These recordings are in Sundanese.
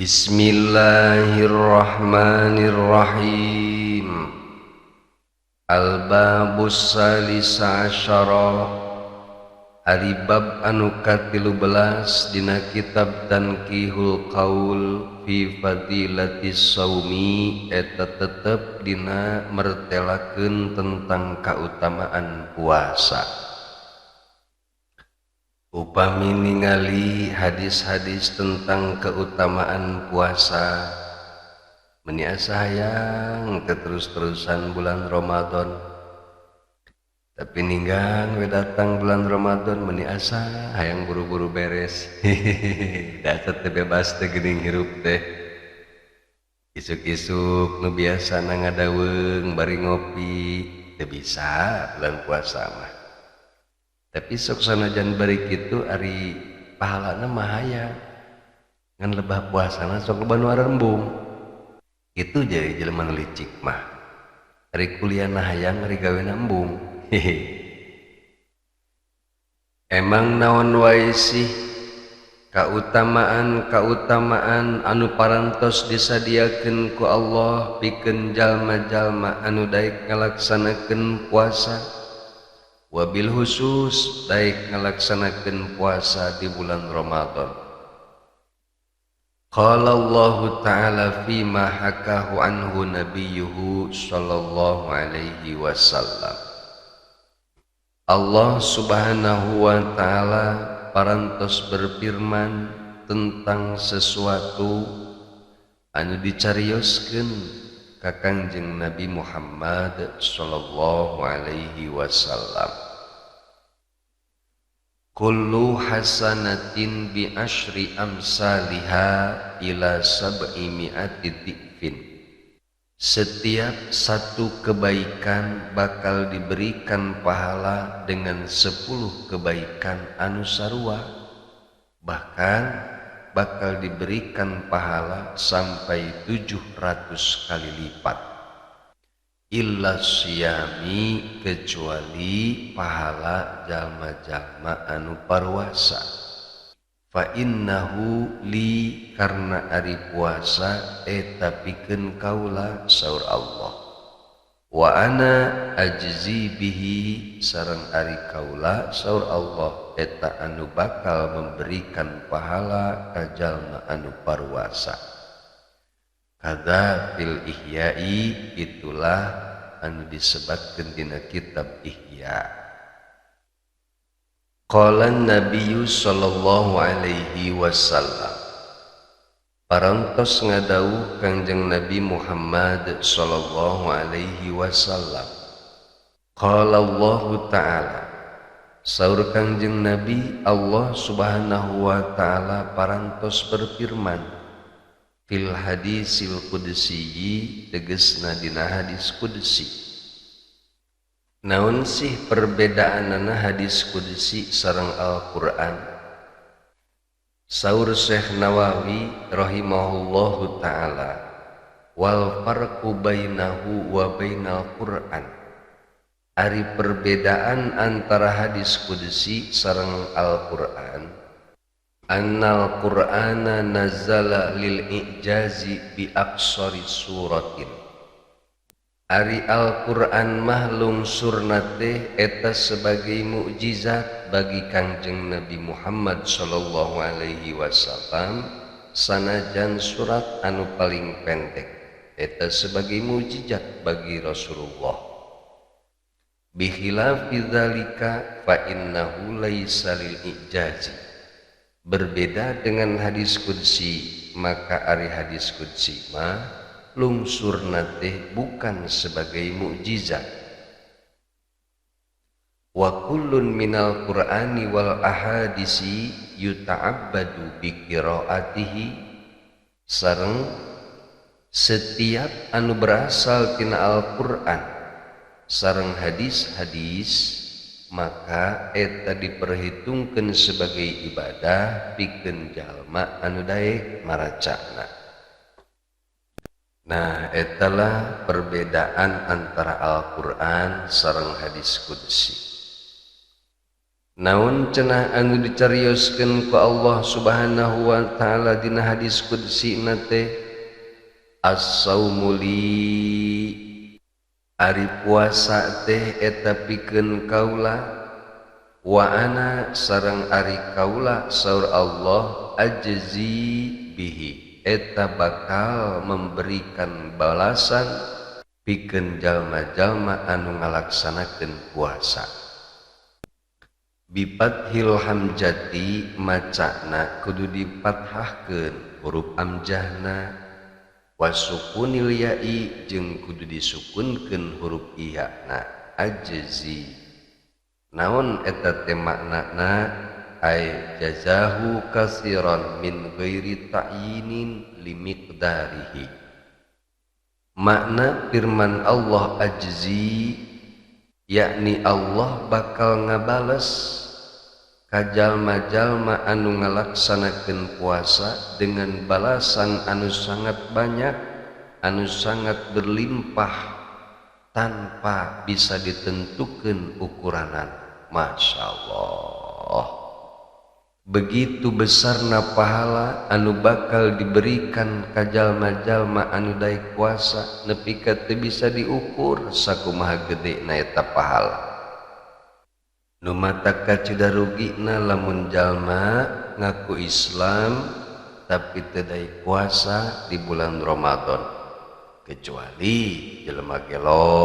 Bismillahirrahmanirrahim. Al-babus salisa asyara, ari bab anu ka-13 dina kitab Tanqihul Qaul fi fadilatis saumi, eta tetep dina mertelakeun tentang kautamaan puasa. Upami ningali hadis-hadis tentang keutamaan puasa, meni asa hayang terus-terusan bulan Ramadan. Tapi ninggang we datang bulan Ramadan, meni asa hayang buru-buru beres. Dasar teh bebas teh geuning hirup teh. Isuk-isuk nu biasa ngadaweung bari ngopi teu bisa bulan puasa mah. Tapi sok sanajan bari kitu ari pahalana mah hayang. Ngan lebah puasana sok loba nu arembung. Itu jadi jelema nu licik mah. Ari kuliahna hayang, ari gawena embung. Emang naon wae sih kautamaan anu parantos disadiakeun ku Allah pikeun jalma-jalma anu daek ngalaksanakeun puasa? Wabil khusus daek ngalaksanakeun puasa di bulan Ramadan. Qala Allah Ta'ala fima hakahu anhu nabiyyuhu sallallahu alaihi wasallam. Allah Subhanahu wa Ta'ala parantos berfirman tentang sesuatu anu dicarioskeun ka Kangjeng Nabi Muhammad sallallahu alaihi wasallam. Kullu hasanatin bi asyri amsalha ila sab'i mi'ati dhifin. Setiap satu kebaikan bakal diberikan pahala dengan 10 kebaikan anu sarua, bahkan bakal diberikan pahala sampai 700 kali lipat. Illa siyami, kecuali pahala jalma-jalma anu parwasa. Fa innahu li, karena ari puasa eta pikeun kaula saur Allah. Wa ana ajzi bihi, sareng ari kaula saur Allah eta anu bakal memberikan pahala ka jalma anu parwasa. Kada fil ihya'i, itulah anu disebutkeun dina kitab Ihya. Qala Nabiyyu sallallahu alaihi wasallam, parantos ngadawuh Kangjeng Nabi Muhammad sallallahu alaihi wasallam. Qala Allah Ta'ala, saur Kangjeng Nabi, Allah Subhanahu wa Ta'ala parantos berfirman fil hadisil qudsi, tegasna dina hadis qudsi. Naon sih perbedaanana hadis qudsi sareng Al-Qur'an? Saur Syekh Nawawi rahimahullahu ta'ala, wal farqu bainahu wa bainal Qur'an, ari perbedaan antara hadis qudsi sareng Al-Qur'an, annal Qur'ana nazala lil i'jazi bi aqsari suratin. Ari Al-Qur'an mah lungsurna teh eta sebagai mukjizat bagi Kangjeng Nabi Muhammad sallallahu alaihi wasallam, sanajan surat anu paling pendek eta sebagai mukjizat bagi Rasulullah. Bikhilafi dzalika fa innahu laisa lil i'jazi. Berbeda dengan hadis qudsi, maka ari hadis qudsi mah lungsurna teh bukan sebagai mukjizat. Wa kullun minal Qur'ani wal ahadisi yuta'abbadu bi qiraatihi, sareng setiap anu berasal tina Al-Qur'an sareng hadis-hadis, maka eta diperhitungkeun sebagai ibadah pikeun jalma anu daek maracana. Nah, etalah perbedaan antara Al-Qur'an sareng hadis qudsi. Naon cenah anu dicarioskeun ku Allah Subhanahu wa taala dina hadis qudsi teh as-saumu li ari puasa teh eta pikeun kaula wa ana sareng ari kaula saur Allah ajzi bihi eta bakal memberikan balasan pikeun jalma-jalma anu ngalaksanakeun puasa. Bifathil hamjati macana kudu difathahkeun huruf amjahna wasukunil ya'i jeung kudu disukunkeun huruf iya-na ajzi. Naon eta teh maknana ay jazahu katsiran min ghairi ta'yinin limiqdarihi. Makna firman Allah ajzi yakni Allah bakal ngabales ka jalma-jalma anu ngalaksanakeun puasa dengan balasan anu sangat banyak, anu sangat berlimpah tanpa bisa ditentukeun ukuranan. Masya Allah, begitu besarna pahala anu bakal diberikan ka jalma-jalma anu daek puasa nepi ka teu bisa diukur sakumaha gedena eta pahala. Nu mata kacuda rugina lamun jalma ngaku Islam tapi teu daek puasa di bulan Ramadan, kecuali jelema gelo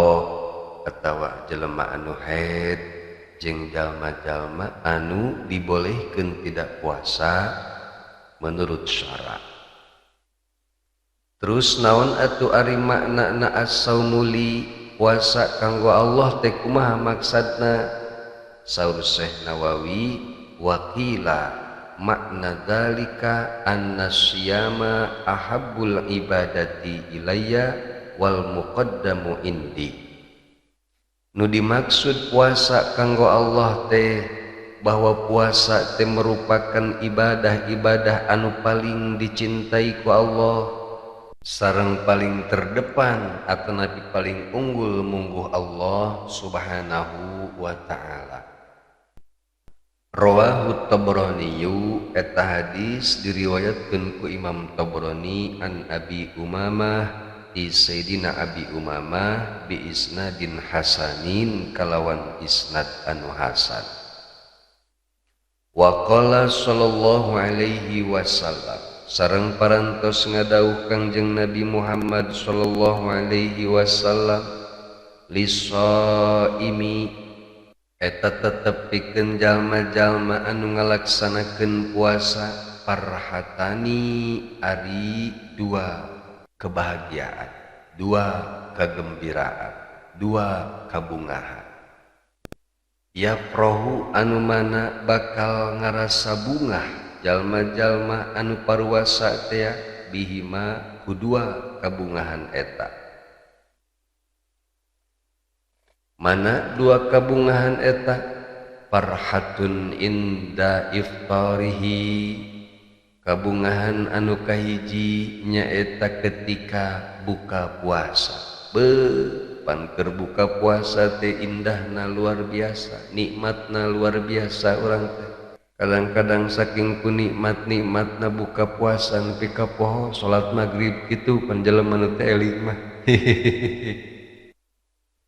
atawa jelema anu haid jeung jalma-jalma anu dibolehkeun tidak puasa menurut syara. Terus naon atuh ari makna as-saumu li puasa kanggo Allah teh kumaha maksudna? Saur Syekh Nawawi waqila makna dzalika annasyama ahabbul ibadati ilayya wal muqaddamu indi. Nu dimaksud puasa kanggo Allah teh bahwa puasa teh merupakan ibadah-ibadah anu paling dicintai ku Allah sareng paling terdepan atau nabi paling unggul mungguh Allah Subhanahu wa taala. Rawahu Tabrani eta hadis diriwayatkeun ku Imam Tabrani an Abi Umamah di Sayyidina Abi Umamah bi isnadin hasanin kalawan isnad anu hasan. Wa qala sallallahu alaihi wasallam sareng parantos ngadawuh Kangjeng Nabi Muhammad sallallahu alaihi wasallam lisaimi eta tetep pikeun jalma-jalma anu ngalaksanakeun puasa farhatani ari dua kebahagiaan, dua kegembiraan, dua kabungahan. Ya prohu anu mana bakal ngarasa bungah jalma-jalma anu paruwasa teh bihima kudua kabungahan eta. Mana dua kabungahan eta? Farhatun inda iftarihi, kabungahan anu kahiji nyaeta ketika buka puasa. Pan keur buka puasa teh indahna luar biasa, nikmatna luar biasa urang teh. Kadang-kadang saking ku nikmatna buka puasa nepi ka poho salat maghrib kitu pan jelema nu teh eling mah.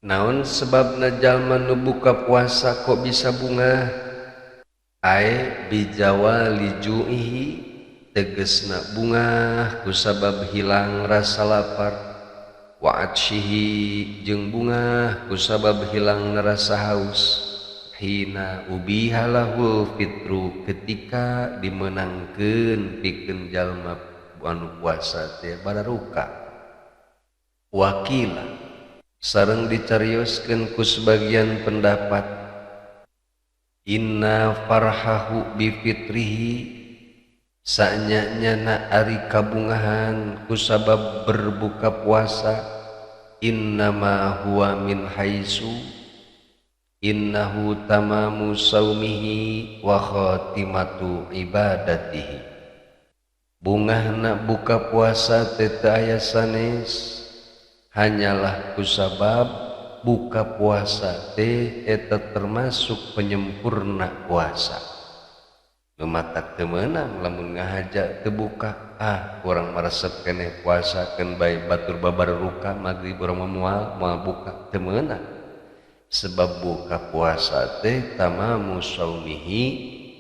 Naon sebabna jalma nu buka puasa kok bisa bungah? Ai bijawali ju'ihi tegesna bungah kusabab hilang rasa lapar, wa atshihi jeung bungah kusabab hilang rasa haus, hina ubihalahul fitru ketika dimenangkeun pikeun jalma anu puasa teh bararuka. Wakila sareng dicarioskeun ku sebagian pendapat inna farhahu bi fitrihi sanyanyana ari kabungahan kusabab berbuka puasa innama huwa min haitsu innahu tamamu saumihi wa khatimatu ibadatihi. Bungahna buka puasa teh teu aya sanes hanyalah kusabab buka puasa teh eta termasuk penyempurna puasa. Lumatak teu meunang lamun ngahaja teu buka, urang maresep keneh puasakeun bae batur babar ruka magrib urang moal buka teu meunang. Sebab buka puasa teh tamamu saumihi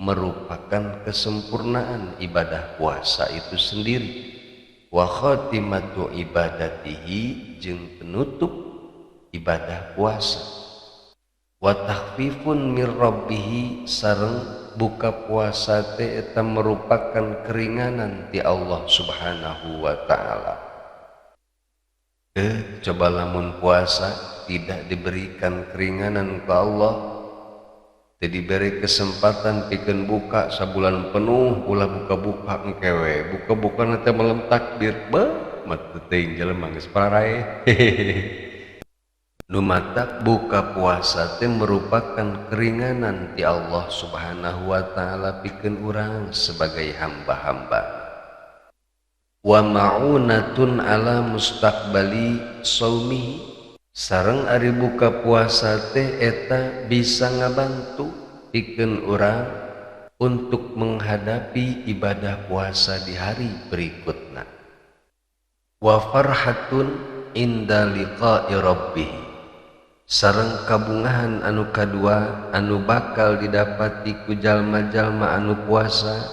merupakan kesempurnaan ibadah puasa itu sendiri. Wa khatimatu ibadatihi jeung penutup ibadah puasa. Wa takhfifun mir rabbih sareng buka puasa teh eta merupakan keringanan ti Allah Subhanahu wa taala. Coba lamun puasa tidak diberikan keringanan ke Allah, teu diberi kesempatan pikeun buka sabulan penuh ulah buka-buka engkewe, buka-buka nanti malam takbir mah teu teuing jelema geus pararae. Lumatak buka puasa teh merupakan keringanan ti Allah Subhanahu wa taala pikeun urang sebagai hamba-hamba. Wa ma'unatun ala mustaqbali shaumi sareng ari buka puasa teh eta bisa ngabantu pikeun urang untuk menghadapi ibadah puasa di hari berikutna. Wa farhatun inda liqa'i rabbih sareng kabungahan anu kadua anu bakal didapati ku jalma-jalma anu puasa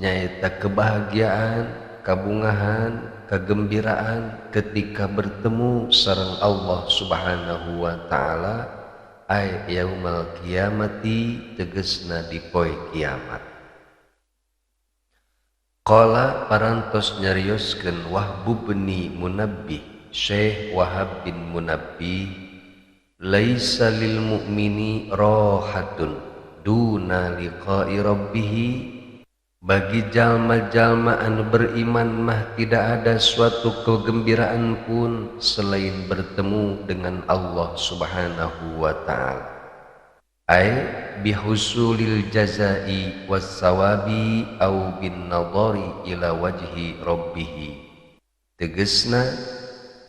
nyaeta kebahagiaan, kabungahan, kegembiraan ketika bertemu sareng Allah Subhanahu wa taala ay yaumul qiyamati tegasna di poe kiamat. Qala parantos nyarioskeun Wahb bin Munabbih, Syekh Wahab bin Munabbih, laisa lil mu'mini rahatun duna liqa'i rabbih. Bagi jalma-jalma anu beriman mah tidak ada suatu kegembiraan pun selain bertemu dengan Allah Subhanahu wa taala. Ai bihusulil jazai wassawabi au bin nadhari ila wajhi rabbih. Tegasna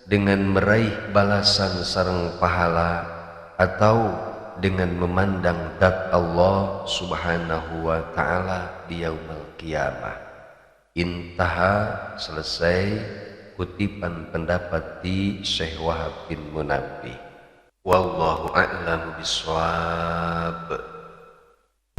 dengan meraih balasan sareng pahala atau dengan memandang zat Allah Subhanahu wa taala di yaumul qiyamah. Intaha, selesai kutipan pendapat di Syekh Wahab bin Munabbih. Wallahu a'lam bishawab.